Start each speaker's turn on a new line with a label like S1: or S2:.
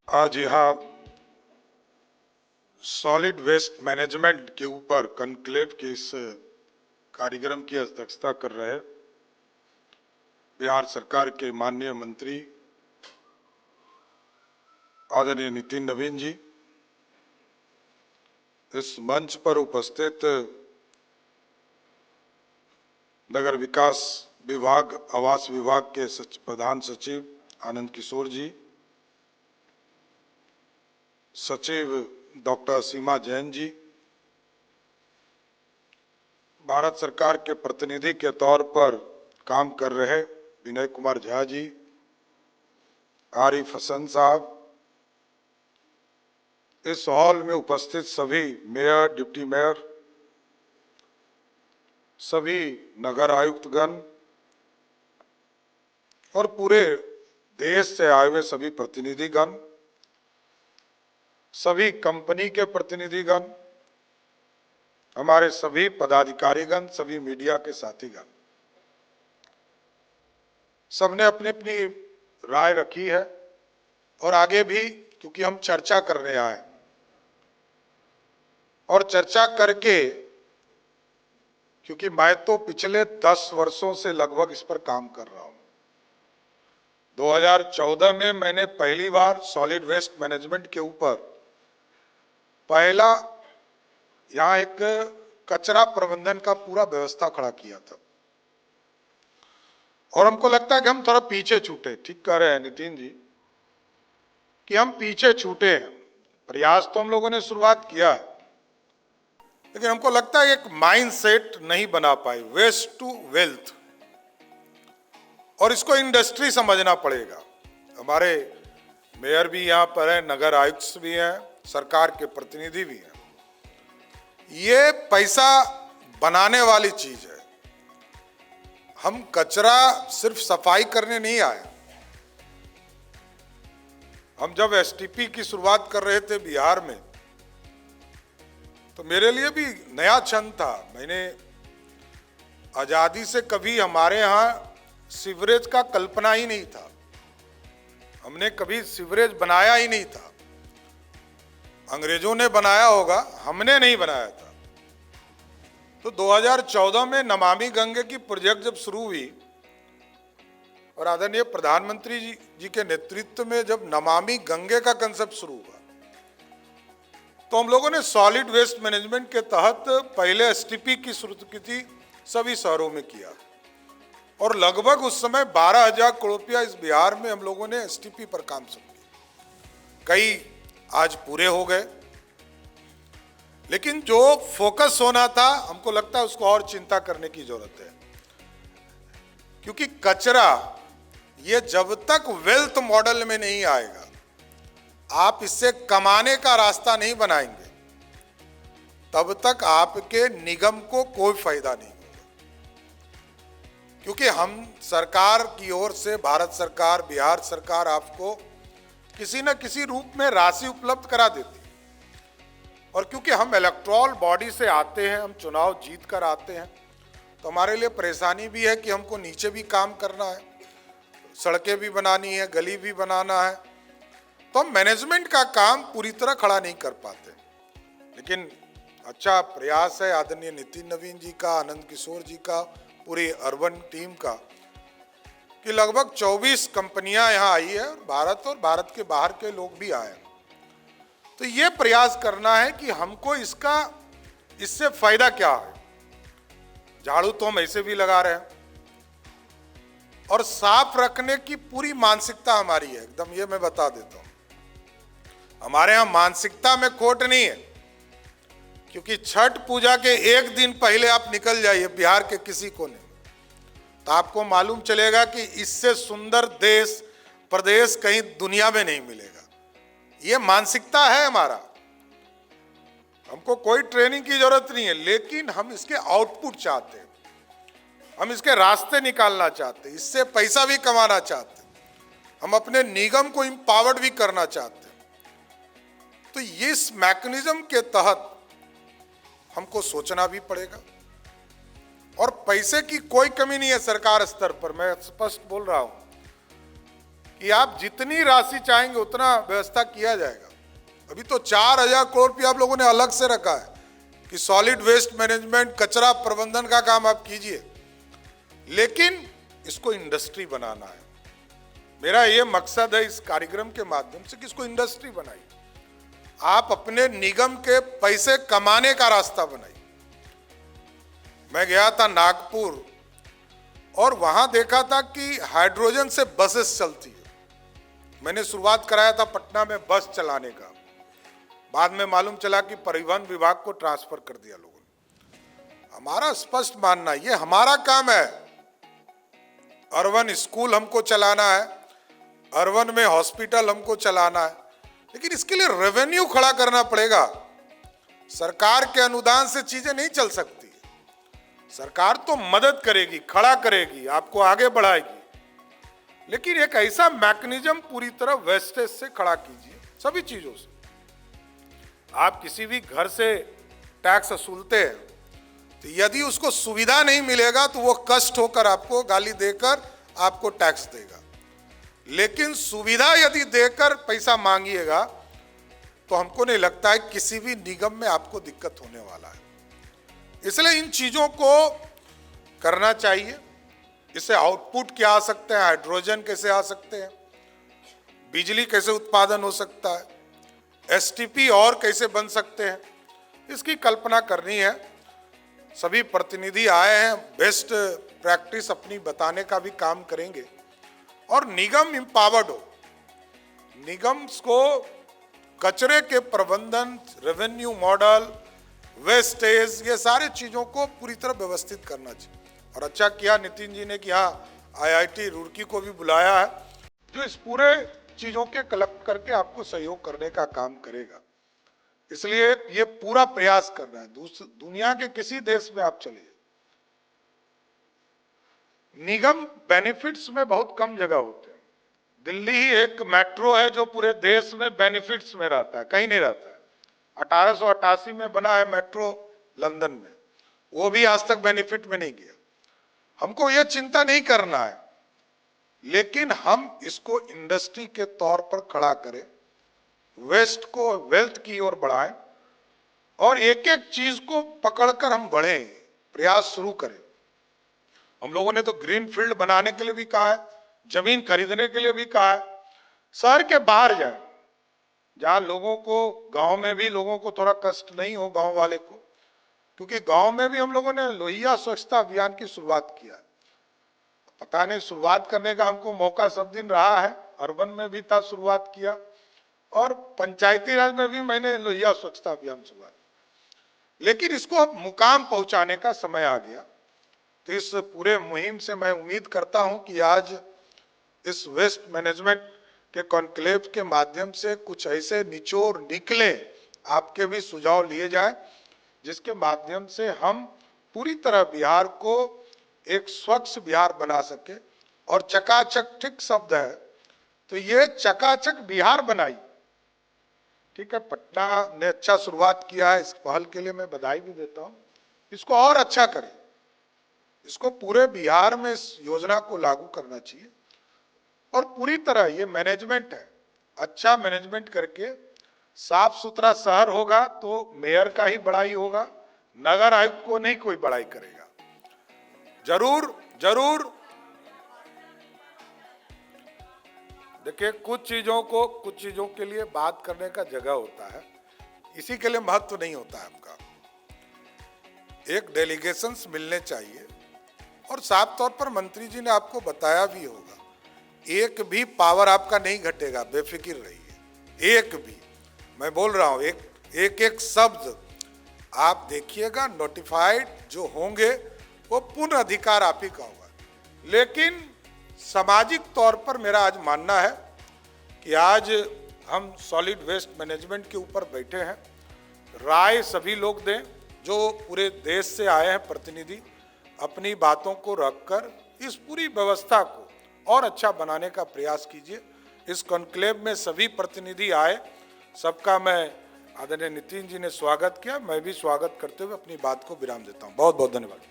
S1: आज यहाँ solid waste management के ऊपर कॉन्क्लेव के इस कार्यक्रम की अध्यक्षता कर रहे बिहार सरकार के माननीय मंत्री आदरणीय नितिन नवीन जी, इस मंच पर उपस्थित नगर विकास विभाग आवास विभाग के प्रधान सचिव आनंद किशोर जी, सचिव डॉक्टर सीमा जैन जी, भारत सरकार के प्रतिनिधि के तौर पर काम कर रहे विनय कुमार झा जी, आरिफ हसन साहब, इस हॉल में उपस्थित सभी मेयर, डिप्टी मेयर, सभी नगर आयुक्तगण और पूरे देश से आए हुए सभी प्रतिनिधिगण, सभी कंपनी के प्रतिनिधिगण, हमारे सभी पदाधिकारीगण, सभी मीडिया के साथीगण, सबने अपनी अपनी राय रखी है और आगे भी, क्योंकि हम चर्चा करने आए और चर्चा करके, क्योंकि मैं तो पिछले 10 वर्षों से लगभग इस पर काम कर रहा हूं। 2014 में मैंने पहली बार सॉलिड वेस्ट मैनेजमेंट के ऊपर पहला यहां एक कचरा प्रबंधन का पूरा व्यवस्था खड़ा किया था और हमको लगता है कि हम थोड़ा पीछे छूटे। ठीक कह रहे हैं नितिन जी कि हम पीछे छूटे हैं। प्रयास तो हम लोगों ने शुरुआत किया है, लेकिन हमको लगता है एक माइंड सेट नहीं बना पाए, वेस्ट टू वेल्थ, और इसको इंडस्ट्री समझना पड़ेगा। हमारे मेयर भी यहाँ पर है, नगर आयुक्त भी हैं, सरकार के प्रतिनिधि भी हैं। ये पैसा बनाने वाली चीज है। हम कचरा सिर्फ सफाई करने नहीं आए। हम जब एसटीपी की शुरुआत कर रहे थे बिहार में, तो मेरे लिए भी नया क्षण था। मैंने आजादी से कभी हमारे यहाँ सीवरेज का कल्पना ही नहीं था। हमने कभी सीवरेज बनाया ही नहीं था। अंग्रेजों ने बनाया होगा, हमने नहीं बनाया था। तो 2014 में नमामि गंगे की प्रोजेक्ट जब शुरू हुई और आदरणीय प्रधानमंत्री जी के नेतृत्व में जब नमामि गंगे का कंसेप्ट शुरू हुआ, तो हम लोगों ने सॉलिड वेस्ट मैनेजमेंट के तहत पहले एसटीपी की शुरुआत की, सभी शहरों में किया और लगभग उस समय 12,000 करोड़ रुपया इस बिहार में हम लोगों ने एसटीपी पर काम शुरू किया। कई आज पूरे हो गए, लेकिन जो फोकस होना था, हमको लगता है उसको और चिंता करने की जरूरत है, क्योंकि कचरा ये जब तक वेल्थ मॉडल में नहीं आएगा, आप इससे कमाने का रास्ता नहीं बनाएंगे, तब तक आपके निगम को कोई फायदा नहीं होगा। क्योंकि हम सरकार की ओर से, भारत सरकार, बिहार सरकार आपको किसी न किसी रूप में राशि उपलब्ध करा देती है, और क्योंकि हम इलेक्टोरल बॉडी से आते हैं, हम चुनाव जीत कर आते हैं, तो हमारे लिए परेशानी भी है कि हमको नीचे भी काम करना है, सड़कें भी बनानी है, गली भी बनाना है, तो हम मैनेजमेंट का काम पूरी तरह खड़ा नहीं कर पाते। लेकिन अच्छा प्रयास है आदरणीय नितिन नवीन जी का, आनंद किशोर जी का, पूरी अर्बन टीम का, कि लगभग 24 कंपनियां यहाँ आई है और भारत के बाहर के लोग भी आए। तो ये प्रयास करना है कि हमको इससे फायदा क्या है। झाड़ू तो हम ऐसे भी लगा रहे हैं और साफ रखने की पूरी मानसिकता हमारी है एकदम, ये मैं बता देता हूं। हमारे यहां मानसिकता में खोट नहीं है, क्योंकि छठ पूजा के एक दिन पहले आप निकल जाइए बिहार के किसी कोने में, तो आपको मालूम चलेगा कि इससे सुंदर देश प्रदेश कहीं दुनिया में नहीं मिलेगा। ये मानसिकता है हमारा। हमको कोई ट्रेनिंग की जरूरत नहीं है, लेकिन हम इसके आउटपुट चाहते हैं, हम इसके रास्ते निकालना चाहते हैं, इससे पैसा भी कमाना चाहते हैं, हम अपने निगम को एम्पावर्ड भी करना चाहते हैं। तो इस मैकेनिज्म के तहत हमको सोचना भी पड़ेगा, और पैसे की कोई कमी नहीं है सरकार स्तर पर। मैं स्पष्ट बोल रहा हूं कि आप जितनी राशि चाहेंगे उतना व्यवस्था किया जाएगा। अभी तो 4,000 करोड़ रुपया आप लोगों ने अलग से रखा है कि सॉलिड वेस्ट मैनेजमेंट, कचरा प्रबंधन का काम आप कीजिए, लेकिन इसको इंडस्ट्री बनाना है। मेरा ये मकसद है इस कार्यक्रम के माध्यम से कि इसको इंडस्ट्री बनाइए, आप अपने निगम के पैसे कमाने का रास्ता बनाइए। मैं गया था नागपुर और वहां देखा था कि हाइड्रोजन से बसेस चलती है। मैंने शुरुआत कराया था पटना में बस चलाने का, बाद में मालूम चला कि परिवहन विभाग को ट्रांसफर कर दिया लोगों ने। हमारा स्पष्ट मानना, ये हमारा काम है। अर्बन स्कूल हमको चलाना है, अर्बन में हॉस्पिटल हमको चलाना है, लेकिन इसके लिए रेवेन्यू खड़ा करना पड़ेगा। सरकार के अनुदान से चीजें नहीं चल सकती। सरकार तो मदद करेगी, खड़ा करेगी, आपको आगे बढ़ाएगी, लेकिन एक ऐसा मैकेनिज्म पूरी तरह वेस्टेज से खड़ा कीजिए। सभी चीजों से आप किसी भी घर से टैक्स वसूलते हैं, तो यदि उसको सुविधा नहीं मिलेगा तो वो कष्ट होकर आपको गाली देकर आपको टैक्स देगा। लेकिन सुविधा यदि देकर पैसा मांगिएगा तो हमको नहीं लगता है किसी भी निगम में आपको दिक्कत होने वाला है। इसलिए इन चीजों को करना चाहिए। इससे आउटपुट क्या आ सकते हैं, हाइड्रोजन कैसे आ सकते हैं, बिजली कैसे उत्पादन हो सकता है, एसटीपी और कैसे बन सकते हैं, इसकी कल्पना करनी है। सभी प्रतिनिधि आए हैं, बेस्ट प्रैक्टिस अपनी बताने का भी काम करेंगे और निगम एम्पावर्ड हो। निगम को कचरे के प्रबंधन, रेवेन्यू मॉडल, वेस्टेज, ये सारे चीजों को पूरी तरह व्यवस्थित करना चाहिए। और अच्छा किया नितिन जी ने कि हाँ आईआईटी रुड़की को भी बुलाया है, जो इस पूरे चीजों के कलेक्ट करके आपको सहयोग करने का काम करेगा। इसलिए ये पूरा प्रयास करना है। दुनिया के किसी देश में आप चलिए, निगम बेनिफिट्स में बहुत कम जगह होते हैं। दिल्ली ही एक मेट्रो है जो पूरे देश में बेनिफिट्स में रहता है, कहीं नहीं रहता है। 1888 में बना है मेट्रो लंदन में, वो भी आज तक बेनिफिट में नहीं गया। हमको ये चिंता नहीं करना है, लेकिन हम इसको इंडस्ट्री के तौर पर खड़ा करें, वेस्ट को वेल्थ की ओर बढ़ाएं और एक एक चीज को पकड़कर हम बढ़ें, प्रयास शुरू करें। हम लोगों ने तो ग्रीन फील्ड बनाने के लिए भी कहा है, जमीन खरीदने के लिए भी कहा है। शहर के बाहर जाए, जहां लोगों को, गांव में भी लोगों को थोड़ा कष्ट नहीं हो, गांव वाले को, क्योंकि गांव में भी हम लोगों ने लोहिया स्वच्छता अभियान की शुरुआत किया है। पता नहीं शुरुआत करने का हमको मौका सब दिन रहा है, अर्बन में भी था शुरुआत किया और पंचायती राज में भी मैंने लोहिया स्वच्छता अभियान शुरुआत, लेकिन इसको अब मुकाम पहुंचाने का समय आ गया। तो इस पूरे मुहिम से मैं उम्मीद करता हूं कि आज इस वेस्ट मैनेजमेंट के कॉन्क्लेव के माध्यम से कुछ ऐसे निचोड़ निकले, आपके भी सुझाव लिए जाए, जिसके माध्यम से हम पूरी तरह बिहार को एक स्वच्छ बिहार बना सके। और चकाचक ठीक शब्द है, तो ये चकाचक बिहार बनाई। ठीक है, पटना ने अच्छा शुरुआत किया है, इस पहल के लिए मैं बधाई भी देता हूं। इसको और अच्छा करें, इसको पूरे बिहार में इस योजना को लागू करना चाहिए और पूरी तरह ये मैनेजमेंट है, अच्छा मैनेजमेंट करके साफ सुथरा शहर होगा तो मेयर का ही बड़ाई होगा, नगर आयुक्त को नहीं कोई बड़ाई करेगा। जरूर जरूर देखिए, कुछ चीजों के लिए बात करने का जगह होता है, इसी के लिए महत्व नहीं होता है आपका। एक डेलीगेशंस मिलने चाहिए और साफ तौर पर मंत्री जी ने आपको बताया भी होगा, एक भी पावर आपका नहीं घटेगा, बेफिक्र रहिए। एक भी, मैं बोल रहा हूं, एक शब्द आप देखिएगा, नोटिफाइड जो होंगे वो पूर्ण अधिकार आप ही का होगा। लेकिन सामाजिक तौर पर मेरा आज मानना है कि आज हम सॉलिड वेस्ट मैनेजमेंट के ऊपर बैठे हैं, राय सभी लोग दें, जो पूरे देश से आए हैं प्रतिनिधि, अपनी बातों को रखकर इस पूरी व्यवस्था को और अच्छा बनाने का प्रयास कीजिए। इस कॉन्क्लेव में सभी प्रतिनिधि आए, सबका मैं आदरणीय नितिन जी ने स्वागत किया, मैं भी स्वागत करते हुए अपनी बात को विराम देता हूं। बहुत बहुत धन्यवाद।